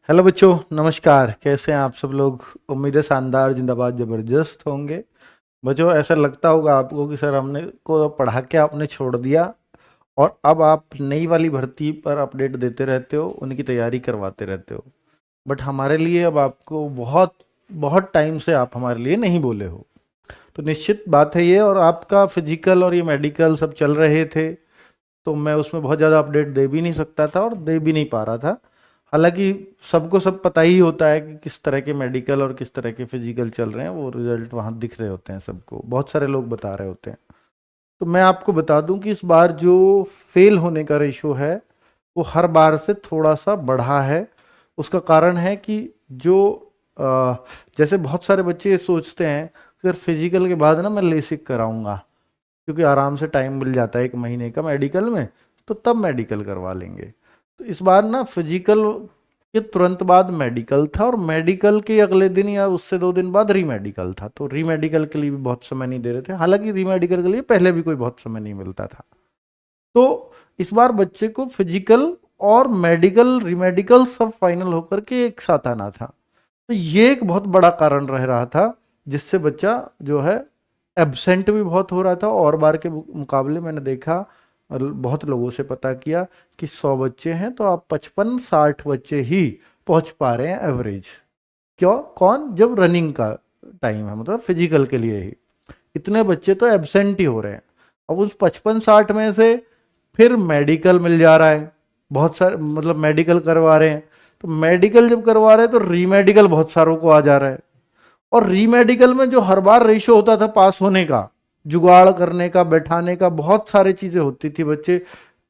Hello बच्चों, नमस्कार। कैसे हैं आप सब लोग? उम्मीद है शानदार, जिंदाबाद, जबरदस्त होंगे। बच्चों, ऐसा लगता होगा आपको कि सर हमने को पढ़ा के आपने छोड़ दिया और अब आप नई वाली भर्ती पर अपडेट देते रहते हो, उनकी तैयारी करवाते रहते हो। बट हमारे लिए अब आपको बहुत बहुत टाइम से आप हमारे लिए नहीं बोले हो। तो निश्चित बात है ये, और आपका फिजिकल और ये मेडिकल सब चल रहे थे, तो मैं उसमें बहुत ज़्यादा अपडेट दे भी नहीं सकता था और दे भी नहीं पा रहा था। हालांकि सबको सब पता ही होता है कि किस तरह के मेडिकल और किस तरह के फिजिकल चल रहे हैं, वो रिजल्ट वहाँ दिख रहे होते हैं सबको, बहुत सारे लोग बता रहे होते हैं। तो मैं आपको बता दूं कि इस बार जो फेल होने का रेशो है वो हर बार से थोड़ा सा बढ़ा है। उसका कारण है कि जो अ, जैसे बहुत सारे बच्चे ये सोचते हैं फिर फिजिकल के बाद ना मैं लेसिक कराऊंगा, क्योंकि आराम से टाइम मिल जाता है 1 महीने का मेडिकल में, तो तब मेडिकल करवा लेंगे। तो इस बार ना फिजिकल के तुरंत बाद मेडिकल था और मेडिकल के अगले दिन या उससे 2 दिन बाद रीमेडिकल था। तो रीमेडिकल के लिए भी बहुत समय नहीं दे रहे थे, हालांकि रीमेडिकल के लिए पहले भी कोई बहुत समय नहीं मिलता था। तो इस बार बच्चे को फिजिकल और मेडिकल रीमेडिकल सब फाइनल होकर के एक साथ आना था। तो ये एक बहुत बड़ा कारण रह रहा था, जिससे बच्चा जो है एब्सेंट भी बहुत हो रहा था। और बार के मुकाबले मैंने देखा और बहुत लोगों से पता किया कि 100 बच्चे हैं तो आप 55-60 बच्चे ही पहुंच पा रहे हैं एवरेज। क्यों? कौन? जब रनिंग का टाइम है, मतलब फिजिकल के लिए ही इतने बच्चे तो एब्सेंट ही हो रहे हैं। अब उस 55-60 में से फिर मेडिकल मिल जा रहा है, बहुत सारे मतलब मेडिकल करवा रहे हैं। तो मेडिकल जब करवा रहे हैं तो रीमेडिकल बहुत सारों को आ जा रहा है। और रीमेडिकल में जो हर बार रेशो होता था पास होने का, जुगाड़ करने का, बैठाने का, बहुत सारी चीजें होती थी। बच्चे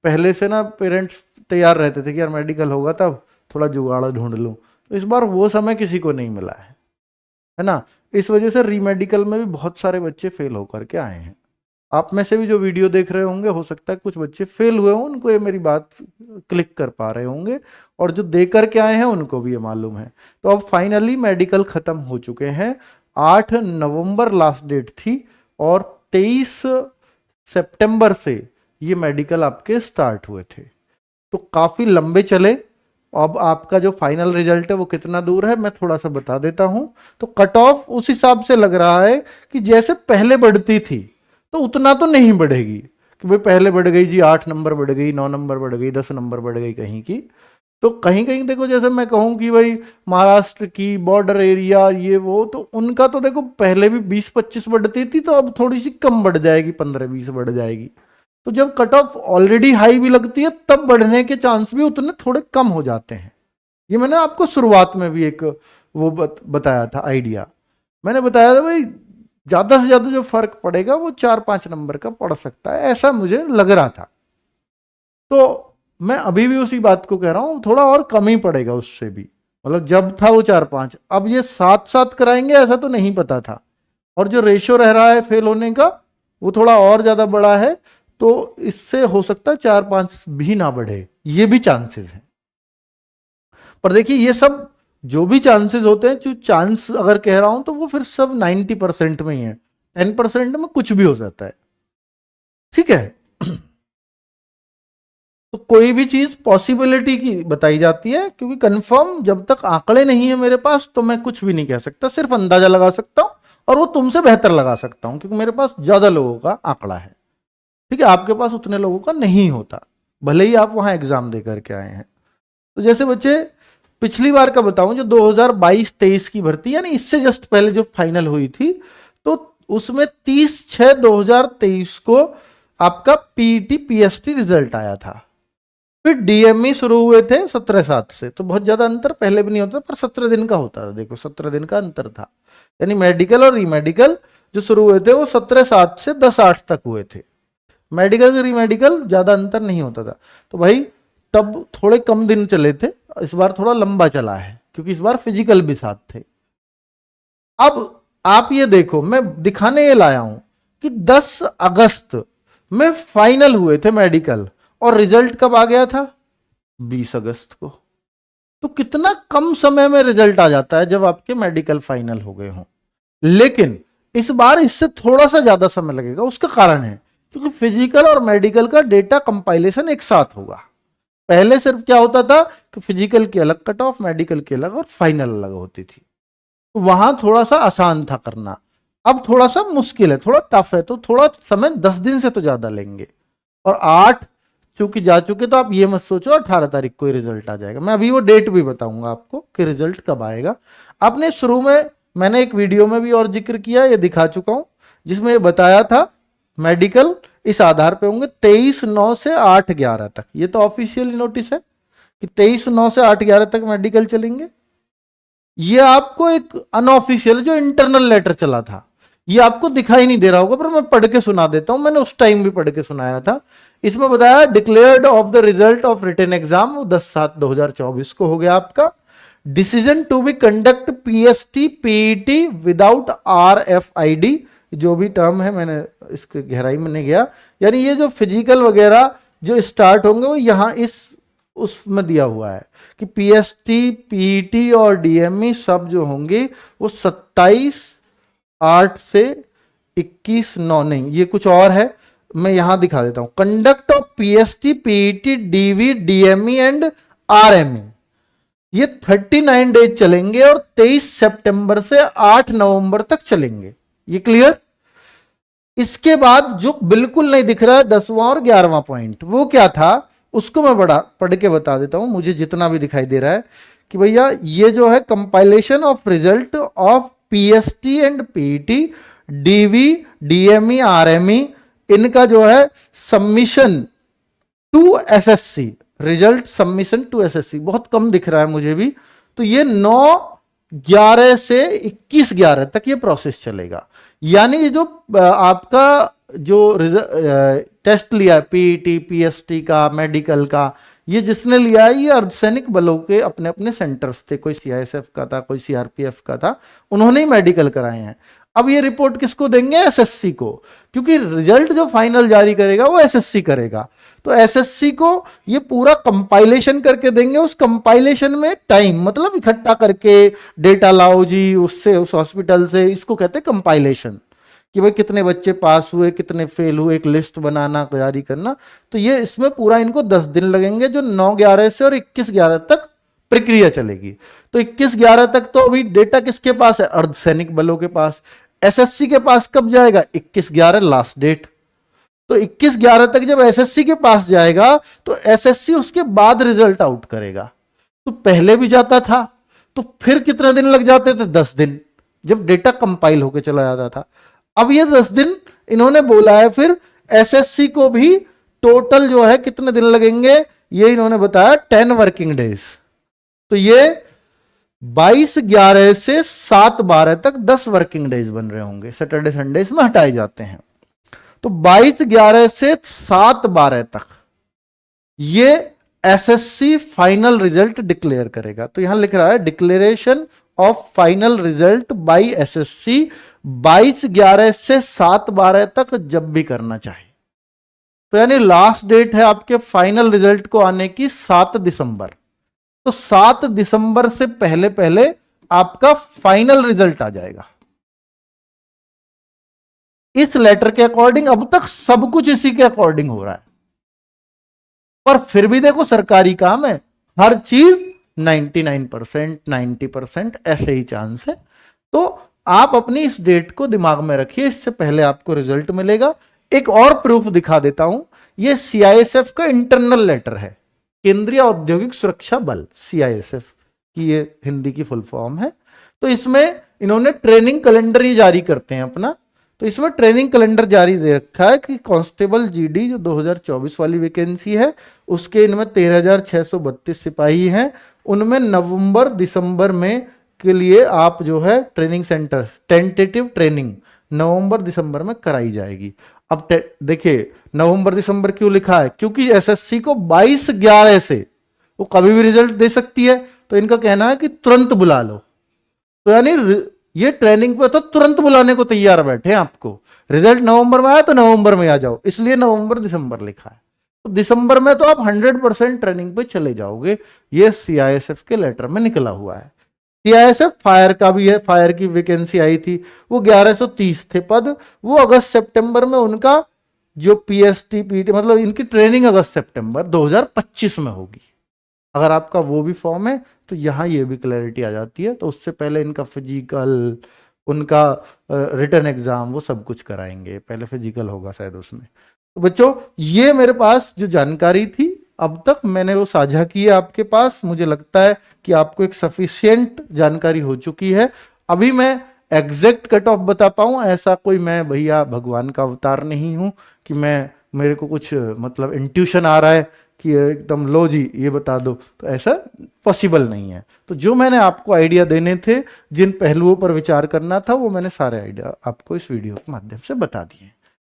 पहले से ना पेरेंट्स तैयार रहते थे कि यार मेडिकल होगा तब थोड़ा जुगाड़ ढूंढ लूं। तो इस बार वो समय किसी को नहीं मिला है ना। इस वजह से रीमेडिकल में भी बहुत सारे बच्चे फेल होकर के आए हैं। आप में से भी जो वीडियो देख रहे होंगे, हो सकता है कुछ बच्चे फेल हुए हों, उनको ये मेरी बात क्लिक कर पा रहे होंगे, और जो दे करके आए हैं उनको भी ये मालूम है। तो अब फाइनली मेडिकल खत्म हो चुके हैं। 8 नवंबर लास्ट डेट थी और 23 सितंबर से ये मेडिकल आपके स्टार्ट हुए थे। तो काफी लंबे चले। अब आपका जो फाइनल रिजल्ट है वो कितना दूर है मैं थोड़ा सा बता देता हूं। तो कट ऑफ उस हिसाब से लग रहा है कि जैसे पहले बढ़ती थी तो उतना तो नहीं बढ़ेगी कि भाई पहले बढ़ गई जी, 8 नंबर बढ़ गई, 9 नंबर बढ़ गई, 10 नंबर बढ़ गई कहीं की। तो कहीं कहीं देखो, जैसे मैं कहूं कि भाई महाराष्ट्र की बॉर्डर एरिया ये वो, तो उनका तो देखो पहले भी 20-25 बढ़ती थी, तो अब थोड़ी सी कम बढ़ जाएगी, 15-20 बढ़ जाएगी। तो जब कट ऑफ ऑलरेडी हाई भी लगती है तब बढ़ने के चांस भी उतने थोड़े कम हो जाते हैं। ये मैंने आपको शुरुआत में भी एक वो बताया था आइडिया। मैंने बताया था भाई ज्यादा से ज्यादा जो फर्क पड़ेगा वो 4-5 नंबर का पड़ सकता है, ऐसा मुझे लग रहा था। तो मैं अभी भी उसी बात को कह रहा हूं, थोड़ा और कम ही पड़ेगा उससे भी। मतलब जब था वो 4-5, अब ये 7-7 कराएंगे ऐसा तो नहीं पता था। और जो रेशियो रह रहा है फेल होने का वो थोड़ा और ज्यादा बड़ा है, तो इससे हो सकता है 4-5 भी ना बढ़े, ये भी चांसेस है। पर देखिए ये सब जो भी चांसेस होते हैं, जो चांस अगर कह रहा हूं तो वो फिर सब 90% में ही है। 10% में कुछ भी हो जाता है, ठीक है। तो कोई भी चीज पॉसिबिलिटी की बताई जाती है, क्योंकि कंफर्म जब तक आंकड़े नहीं है मेरे पास तो मैं कुछ भी नहीं कह सकता, सिर्फ अंदाजा लगा सकता हूं। और वो तुमसे बेहतर लगा सकता हूं क्योंकि मेरे पास ज्यादा लोगों का आंकड़ा है, ठीक है। आपके पास उतने लोगों का नहीं होता, भले ही आप वहां एग्जाम दे करके आए हैं। तो जैसे बच्चे पिछली बार का बताऊं, जो 2022-23 की भर्ती यानी इससे जस्ट पहले जो फाइनल हुई थी, तो उसमें 30/6/2023 को आपका पीईटी पीएसटी रिजल्ट आया था। फिर डीएमई शुरू हुए थे 17/7 से। तो बहुत ज्यादा अंतर पहले भी नहीं होता, पर 17 दिन का होता था। देखो 17 दिन का अंतर था, यानी मेडिकल और रीमेडिकल जो शुरू हुए थे वो 17/7 से 10/8 तक हुए थे। मेडिकल रीमेडिकल ज्यादा अंतर नहीं होता था। तो भाई तब थोड़े कम दिन चले थे, इस बार थोड़ा लंबा चला है क्योंकि इस बार फिजिकल भी साथ थे। अब आप ये देखो, मैं दिखाने ये लाया हूं कि 10 अगस्त में फाइनल हुए थे मेडिकल, और रिजल्ट कब आ गया था? 20 अगस्त को। तो कितना कम समय में रिजल्ट आ जाता है जब आपके मेडिकल फाइनल हो गए हों। लेकिन इस बार इससे थोड़ा सा ज्यादा समय लगेगा। उसका कारण है क्योंकि फिजिकल और मेडिकल का डेटा कंपाइलेशन एक साथ होगा। पहले सिर्फ क्या होता था कि फिजिकल की अलग कट ऑफ, मेडिकल की अलग और फाइनल अलग होती थी, तो वहां थोड़ा सा आसान था करना। अब थोड़ा सा मुश्किल है, थोड़ा टफ है, तो थोड़ा समय 10 दिन से तो ज्यादा लेंगे। और 8 चूंकि जा चुके, तो आप ये मत सोचो 18 तारीख को ही रिजल्ट आ जाएगा। मैं अभी वो डेट भी बताऊंगा आपको कि रिजल्ट कब आएगा। आपने शुरू में, मैंने एक वीडियो में भी और जिक्र किया, ये दिखा चुका हूं, जिसमें ये बताया था मेडिकल इस आधार पे होंगे 23/9 से 8/11 तक। ये तो ऑफिशियल नोटिस है कि 23/9 से 8/11 तक मेडिकल चलेंगे। ये आपको एक अनऑफिशियल जो इंटरनल लेटर चला था, ये आपको दिखाई नहीं दे रहा होगा, पर मैं पढ़ के सुना देता हूं, मैंने उस टाइम भी पढ़ के सुनाया था। इसमें बताया declared of the result of written exam, वो 10/7/2024 को हो गया आपका। Decision to be conduct PST PET without RFID, जो भी टर्म है मैंने इसके गहराई में नहीं गया, यानी ये जो फिजिकल वगैरह जो स्टार्ट होंगे वो यहां इस उसमें दिया हुआ है कि पीएसटी पीईटी और डीएमई सब जो होंगे वो 27/8 से 21/9, नहीं ये कुछ और है, मैं यहां दिखा देता हूं। Conduct of PST PET DV DME and RME, ये 39 डेज चलेंगे और 23 सितंबर से 8 नवंबर तक चलेंगे। ये क्लियर? इसके बाद जो बिल्कुल नहीं दिख रहा है 10वां और 11वां पॉइंट, वो क्या था, उसको मैं बड़ा पढ़ के बता देता हूं, मुझे जितना भी दिखाई दे रहा है कि भैया ये जो है compilation of result of PST and PET DV DME RME, इनका जो है submission to SSC, result submission to SSC, बहुत कम दिख रहा है मुझे भी, तो ये 9/11 से 21/11 तक ये प्रोसेस चलेगा। यानी ये जो आपका जो टेस्ट लिया है पीईटी पीएसटी का मेडिकल का, ये जिसने लिया है ये अर्धसैनिक बलों के अपने अपने सेंटर्स थे, कोई सीआईएसएफ का था, कोई सीआरपीएफ का था, उन्होंने ही मेडिकल कराए हैं। अब ये रिपोर्ट किसको देंगे? एसएससी को, क्योंकि रिजल्ट जो फाइनल जारी करेगा वो एसएससी करेगा, तो एसएससी को ये पूरा कंपाइलेशन करके देंगे। उस कंपाइलेशन में टाइम मतलब इकट्ठा करके डेटा लाओ जी उससे, उस हॉस्पिटल से, इसको कहते हैं कंपाइलेशन, कि भाई कितने बच्चे पास हुए कितने फेल हुए, एक लिस्ट बनाना जारी करना। तो ये इसमें पूरा इनको 10 दिन लगेंगे, जो 9/11 से और 21/11 तक प्रक्रिया चलेगी। तो 21/11 तक तो अभी डेटा किसके पास है? अर्धसैनिक बलों के पास। एसएससी के पास कब जाएगा? 21/11 लास्ट डेट। तो 21/11 तक जब एसएससी के पास जाएगा तो एसएससी उसके बाद रिजल्ट आउट करेगा। तो पहले भी जाता था तो फिर कितने दिन लग जाते थे? 10 दिन, जब डेटा कंपाइल होकर चला जाता था। अब ये 10 दिन इन्होंने बोला है, फिर एसएससी को भी टोटल जो है कितने दिन लगेंगे, ये इन्होंने बताया 10 वर्किंग डेज। तो ये 22/11 से 7/12 तक 10 वर्किंग डेज बन रहे होंगे, सैटरडे संडे इसमें हटाए जाते हैं। तो 22/11 से 7/12 तक ये एसएससी फाइनल रिजल्ट डिक्लेयर करेगा। तो यहां लिख रहा है declaration of final result by SSC 22/11 से 7/12 तक जब भी करना चाहे। तो यानी लास्ट डेट है आपके फाइनल रिजल्ट को आने की 7 दिसंबर। तो 7 दिसंबर से पहले पहले आपका फाइनल रिजल्ट आ जाएगा। इस लेटर के अकॉर्डिंग अब तक सब कुछ इसी के अकॉर्डिंग हो रहा है, पर फिर भी देखो सरकारी काम है, हर चीज 99% 90% ऐसे ही चांस है। तो आप अपनी इस डेट को दिमाग में रखिए, इससे पहले आपको रिजल्ट मिलेगा। एक और प्रूफ दिखा देता हूं, ये सीआईएसएफ का इंटरनल लेटर है, केंद्रीय औद्योगिक सुरक्षा बल, सीआईएसएफ की ये हिंदी की फुल फॉर्म है। तो इसमें इन्होंने ट्रेनिंग कैलेंडर ही जारी करते हैं अपना, तो इसमें ट्रेनिंग कैलेंडर जारी दे रखा है कि कांस्टेबल जीडी जो 2024 वाली वैकेंसी है उसके इनमें 13,632 सिपाही हैं, उनमें नवंबर दिसंबर में के लिए आप जो है ट्रेनिंग सेंटर टेंटेटिव ट्रेनिंग नवंबर दिसंबर में कराई जाएगी। अब देखिए नवंबर दिसंबर क्यों लिखा है? क्योंकि एसएससी को 22/11 से वो कभी भी रिजल्ट दे सकती है, तो इनका कहना है कि तुरंत बुला लो। तो यानी ये ट्रेनिंग पे तो तुरंत बुलाने को तैयार बैठे हैं आपको। रिजल्ट नवंबर में आया तो नवंबर में आ जाओ, इसलिए नवंबर दिसंबर लिखा है। तो दिसंबर में तो आप 100% ट्रेनिंग पे चले जाओगे, ये सीआईएसएफ के लेटर में निकला हुआ है। सीआईएसएफ फायर का भी है, फायर की वैकेंसी आई थी, वो 1130 थे पद, वो अगस्त सितंबर में उनका जो पीएसटी पीटी मतलब इनकी ट्रेनिंग अगस्त सितंबर 2025 में होगी। अगर आपका वो भी फॉर्म है तो यहाँ ये भी क्लैरिटी आ जाती है। तो उससे पहले इनका फिजिकल, उनका रिटर्न एग्जाम, वो सब कुछ कराएंगे। पहले फिजिकल होगा शायद उसमें। तो बच्चों ये मेरे पास जो जानकारी थी अब तक मैंने वो साझा की है आपके पास। मुझे लगता है कि आपको एक सफिशिएंट जानकारी हो चुकी है। अभी मैं एग्जैक्ट कट ऑफ बता पाऊं ऐसा कोई, मैं भैया भगवान का अवतार नहीं हूं कि मैं, मेरे को कुछ मतलब इंट्यूशन आ रहा है कि एकदम लो जी ये बता दो, तो ऐसा पॉसिबल नहीं है। तो जो मैंने आपको आइडिया देने थे, जिन पहलुओं पर विचार करना था, वो मैंने सारे आइडिया आपको इस वीडियो के माध्यम से बता दिए।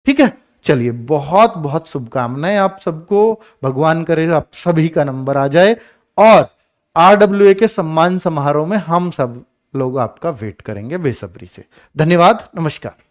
ठीक है, चलिए बहुत बहुत शुभकामनाएं आप सबको। भगवान करे आप सभी का नंबर आ जाए और RWA के सम्मान समारोह में हम सब लोग आपका वेट करेंगे बेसब्री से। धन्यवाद, नमस्कार।